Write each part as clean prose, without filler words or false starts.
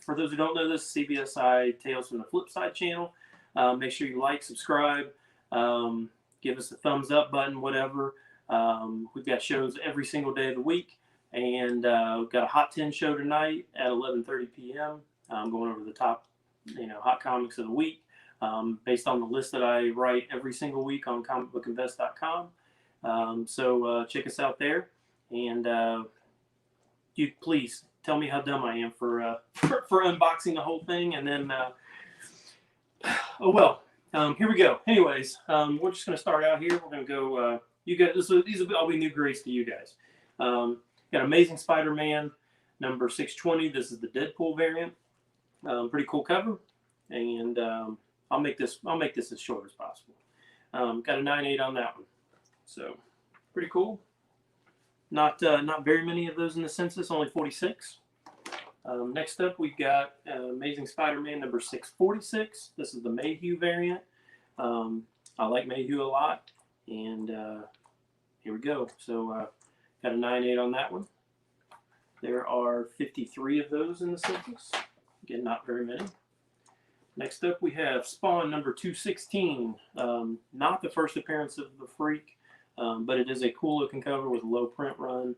For those who don't know this, CBSI Tales from the Flip Side channel. Make sure you like, subscribe, give us a thumbs up button, whatever. We've got shows every single day of the week, and we've got a Hot 10 show tonight at 11:30 p.m. I'm going over the top, hot comics of the week, based on the list that I write every single week on comicbookinvest.com. So check us out there, and you please tell me how dumb I am for unboxing the whole thing, and then here we go. Anyways, we're just going to start out here. We're going to go. You guys, these will all be new grades to you guys. Got Amazing Spider-Man number 620. This is the Deadpool variant. Pretty cool cover, and I'll make this as short as possible. Got a 9.8 on that one, so pretty cool. Not very many of those in the Census, only 46. Next up, we've got Amazing Spider-Man number 646. This is the Mayhew variant. I like Mayhew a lot, and here we go. So got a 9.8 on that one. There are 53 of those in the Census. Again, not very many. Next up, we have Spawn number 216. Not the first appearance of the Freak, but it is a cool looking cover with a low print run.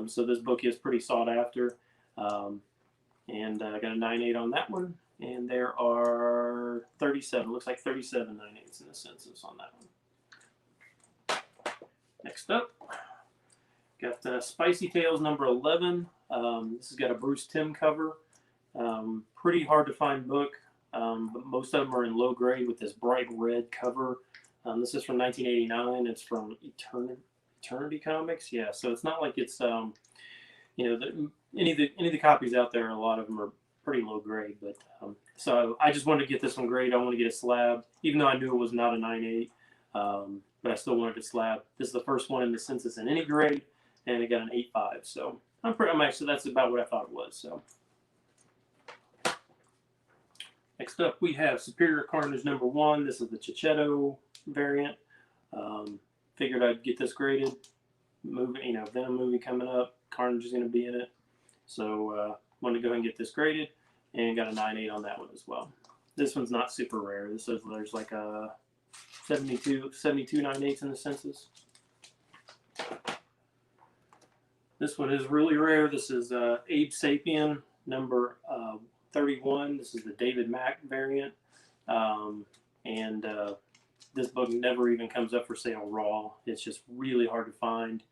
So this book is pretty sought after. And I got a 9.8 on that one. And there are 37, looks like 37 9.8s in the Census on that one. Next up, got Spicy Tales number 11. This has got a Bruce Timm cover. Pretty hard to find book, but most of them are in low grade with this bright red cover. This is from 1989. It's from Eternity Comics. Yeah, so it's not like it's any of the copies out there. A lot of them are pretty low grade, but so I just wanted to get this one grade. I want to get it slabbed, even though I knew it was not a 9.8, but I still wanted it slabbed. This is the first one in the Census in any grade, and it got an 8.5. So I'm actually that's about what I thought it was. So. Next up, we have Superior Carnage number 1. This is the Chichetto variant. Figured I'd get this graded. Venom movie coming up. Carnage is going to be in it. So wanted to go ahead and get this graded, and got a 9.8 on that one as well. This one's not super rare. There's like a 72 9.8s in the Census. This one is really rare. This is Abe Sapien number 31. This is the David Mack variant, and this book never even comes up for sale raw. It's just really hard to find.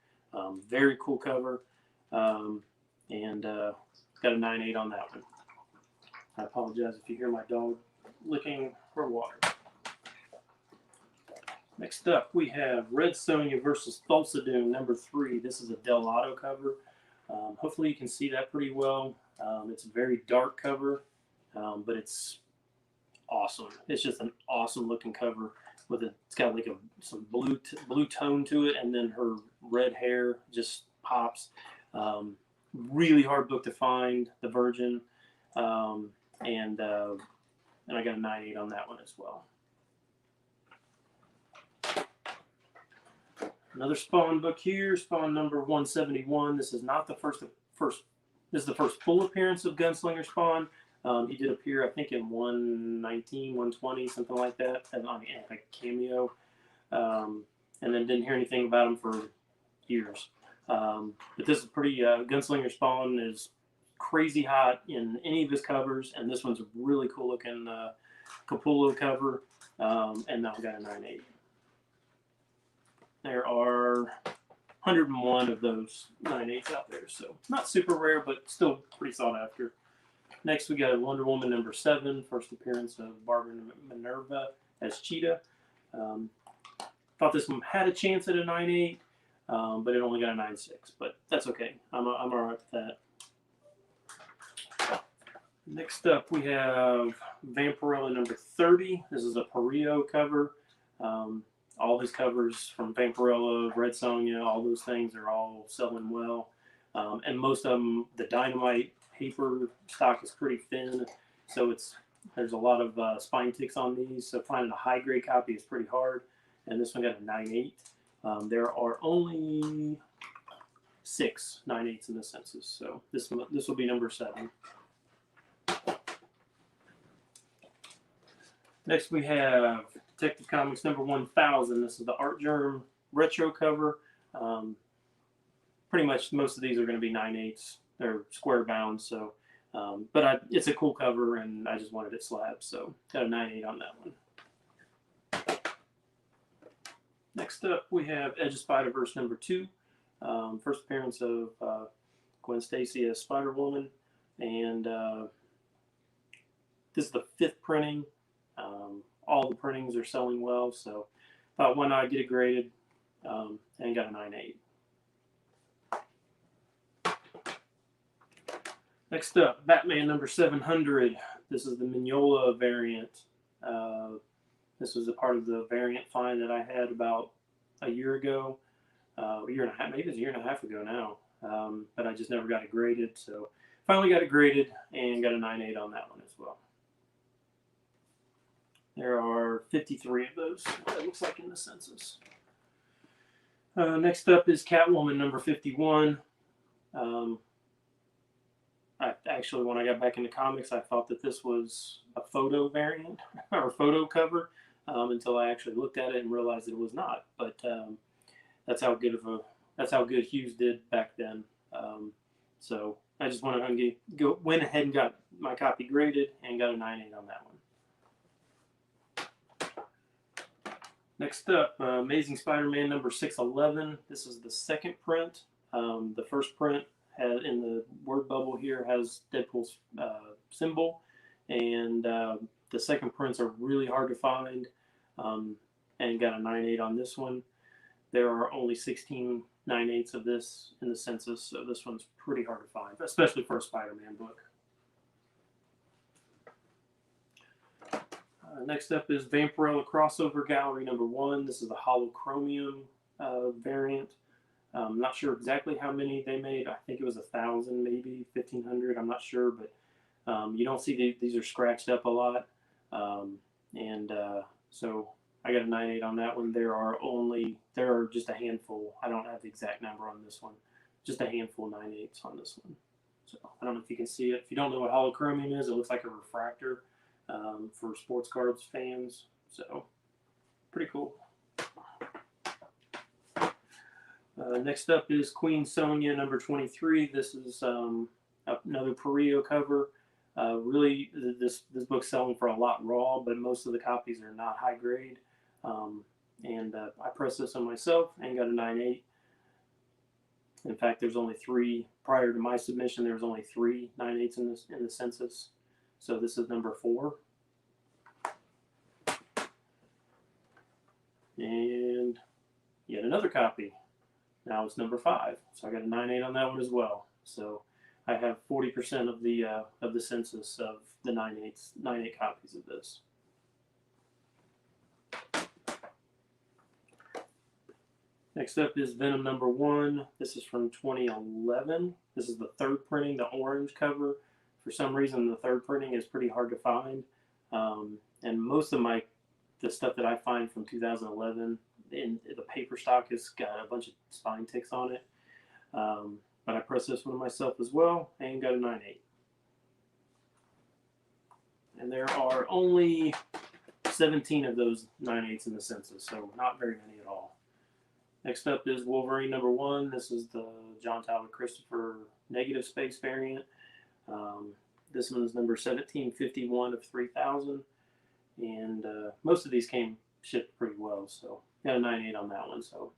Very cool cover, and got a 9.8 on that one. I apologize if you hear my dog licking for water. Next up, we have Red Sonja versus Thulsa number 3. This is a Del Auto cover. Hopefully you can see that pretty well. It's a very dark cover, but it's awesome. It's just an awesome looking cover it's got like some blue tone to it, and then her red hair just pops. Really hard book to find, The Virgin, and I got a 9.8 on that one as well. Another Spawn book here, Spawn number 171. This is not the first. This is the first full appearance of Gunslinger Spawn. He did appear, I think, in 119, 120, something like that, on a cameo. And then didn't hear anything about him for years. But this is pretty. Gunslinger Spawn is crazy hot in any of his covers, and this one's a really cool looking Capullo cover. And now we got a 9.8. There are 101 of those 9.8s out there, so not super rare, but still pretty sought after. Next, we got Wonder Woman number 7, first appearance of Barbara Minerva as Cheetah. Thought this one had a chance at a 9.8, but it only got a 9.6, but that's okay. I'm all right with that. Next up, we have Vampirella number 30. This is a Perillo cover. All his covers from Vampirella, Red Sonja, all those things are all selling well. And most of them, the Dynamite paper stock is pretty thin, so there's a lot of spine ticks on these. So finding a high grade copy is pretty hard. And this one got a 9.8. There are only 6 9.8s in the Census, so this will be number 7. Next we have Detective Comics number 1000. This is the Art Germ retro cover. Pretty much most of these are going to be 9/8. They're square bound, so it's a cool cover, and I just wanted it slabbed, so got a 9/8 on that one. Next up, we have Edge of Spider-Verse number 2. First appearance of Gwen Stacy as Spider-Woman, and this is the 5th printing. All the printings are selling well, so thought why not get it graded, and got a 9/8. Next up, Batman number 700. This is the Mignola variant. This was a part of the variant find that I had about a year ago, a year and a half, maybe it's a year and a half ago now. But I just never got it graded, so finally got it graded and got a 9/8 on that one as well. There are 53 of those, it looks like, in the census. Next up is Catwoman number 51. Actually, when I got back into comics, I thought that this was a photo variant or photo cover until I actually looked at it and realized that it was not. But that's how good Hughes did back then. So I just went ahead and got my copy graded and got a 9/8 on that one. Next up, Amazing Spider-Man number 611. This is the 2nd print. The 1st print in the word bubble here has Deadpool's symbol, and the 2nd prints are really hard to find, and got a 9/8 on this one. There are only 16 9/8 of this in the census, so this one's pretty hard to find, especially for a Spider-Man book. Next up is Vampirella Crossover Gallery number 1. This is the Holochromium variant. I'm not sure exactly how many they made. I think it was 1,000, maybe 1,500. I'm not sure, but you don't see these are scratched up a lot, so I got a 9/8 on that one. There are just a handful. I don't have the exact number on this one. Just a handful of 9/8 on this one. So I don't know if you can see it. If you don't know what holochromium is, it looks like a refractor for sports cards fans. So pretty cool. Next up is Queen Sonia number 23. This is another Perio cover. Really, this book's selling for a lot raw, but most of the copies are not high grade. I pressed this on myself and got a 9/8. In fact, there's only 3 prior to my submission. There was only 3 9/8s in the census. So this is number 4. And yet another copy. Now it's number 5. So I got a 9/8 on that one as well. So I have 40% of the census of the 9/8 copies of this. Next up is Venom number 1. This is from 2011. This is the 3rd printing, the orange cover. For some reason, the 3rd printing is pretty hard to find. And most of the stuff that I find from 2011 in the paper stock has got a bunch of spine ticks on it. But I pressed this one myself as well and got a 9/8. And there are only 17 of those 9/8s in the census, so not very many at all. Next up is Wolverine number 1. This is the John Tyler Christopher negative space variant. This one is number 1751 of 3,000. And most of these came shipped pretty well, so got a 9/8 on that one. So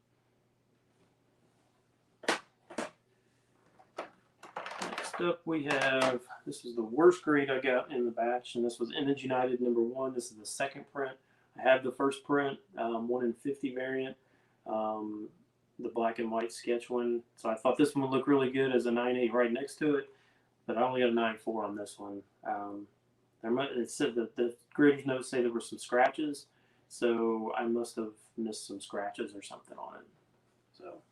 next up we have, this is the worst grade I got in the batch, and this was Image United number 1. This is the 2nd print. I have the 1st print, 1 in 50 variant, the black and white sketch one. So I thought this one would look really good as a 9/8 right next to it, but I only got a 9/4 on this one. It said that the grader's notes say there were some scratches, so I must have missed some scratches or something on it. So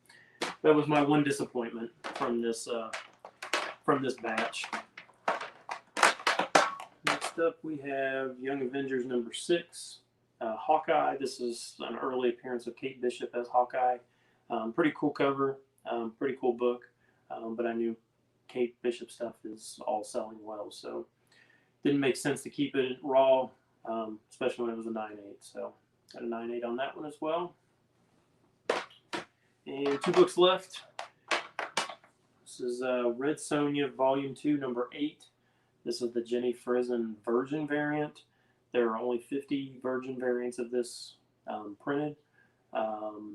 that was my one disappointment from this batch. Next up, we have Young Avengers number 6, Hawkeye. This is an early appearance of Kate Bishop as Hawkeye. Pretty cool cover, pretty cool book, but I knew Kate Bishop stuff is all selling well, so didn't make sense to keep it raw. especially when it was a 9.8. So got a 9.8 on that one as well. And 2 books left. This is Red Sonja Volume 2, number 8. This is the Jenny Frison Virgin variant. There are only 50 Virgin variants of this printed. I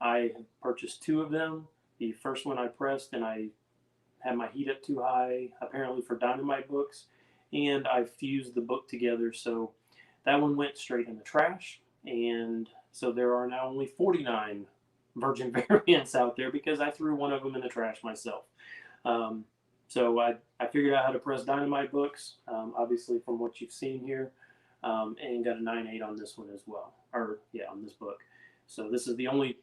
have purchased 2 of them. The first one I pressed and I had my heat up too high, apparently for dynamite books, and I fused the book together, so that one went straight in the trash. And so there are now only 49 Virgin variants out there because I threw one of them in the trash myself. So I figured out how to press dynamite books, obviously from what you've seen here, and got a 9.8 on this one as well, or yeah, on this book. So this is the only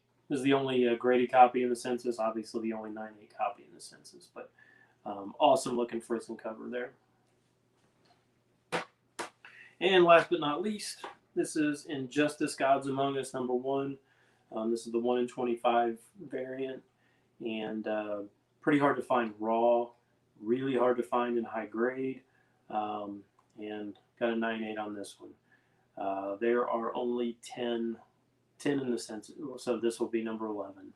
graded copy in the Census, obviously the only 9.8 copy in the Census, but awesome looking Frison cover there. And last but not least, this is Injustice: Gods Among Us number 1. This is the 1 in 25 variant, and pretty hard to find raw, really hard to find in high grade, and got a 9.8 on this one. There are only 10 in the Census, so this will be number 11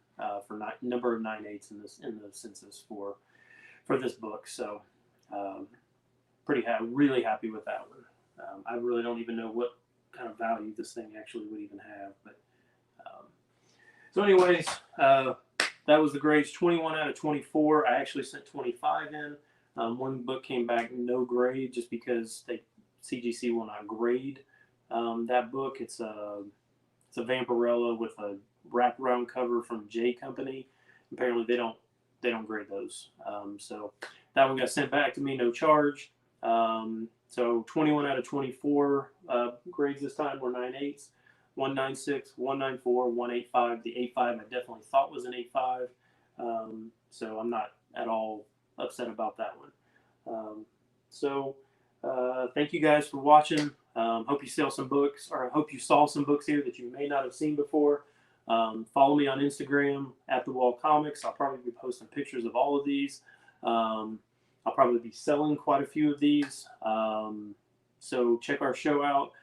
for number of 9.8s in the Census for this book. So really happy with that one. I really don't even know what kind of value this thing actually would even have, but so anyways, that was the grades, 21 out of 24. I actually sent 25 in. One book came back no grade just because CGC will not grade that book. It's a Vampirella with a wraparound cover from J Company. Apparently they don't grade those. So that one got sent back to me, no charge. So 21 out of 24 grades this time were 9.8s. 196, 194, 185. The 85 I definitely thought was an 85. So I'm not at all upset about that one. So thank you guys for watching. Hope you saw some books here that you may not have seen before. Follow me on Instagram at The Wall Comics. I'll probably be posting pictures of all of these. I'll probably be selling quite a few of these. So check our show out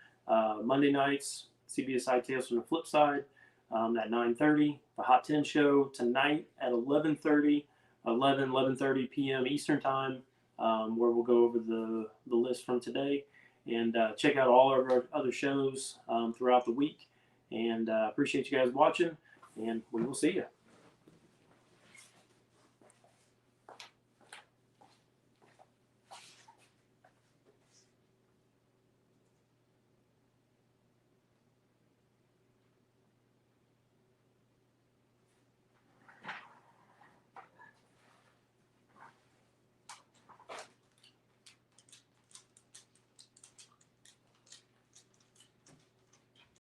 Monday nights. CBSI Tales from the Flip Side at 9:30. The Hot 10 show tonight at 11:30 p.m. Eastern Time, where we'll go over the list from today. And check out all of our other shows throughout the week. And appreciate you guys watching, and we will see you.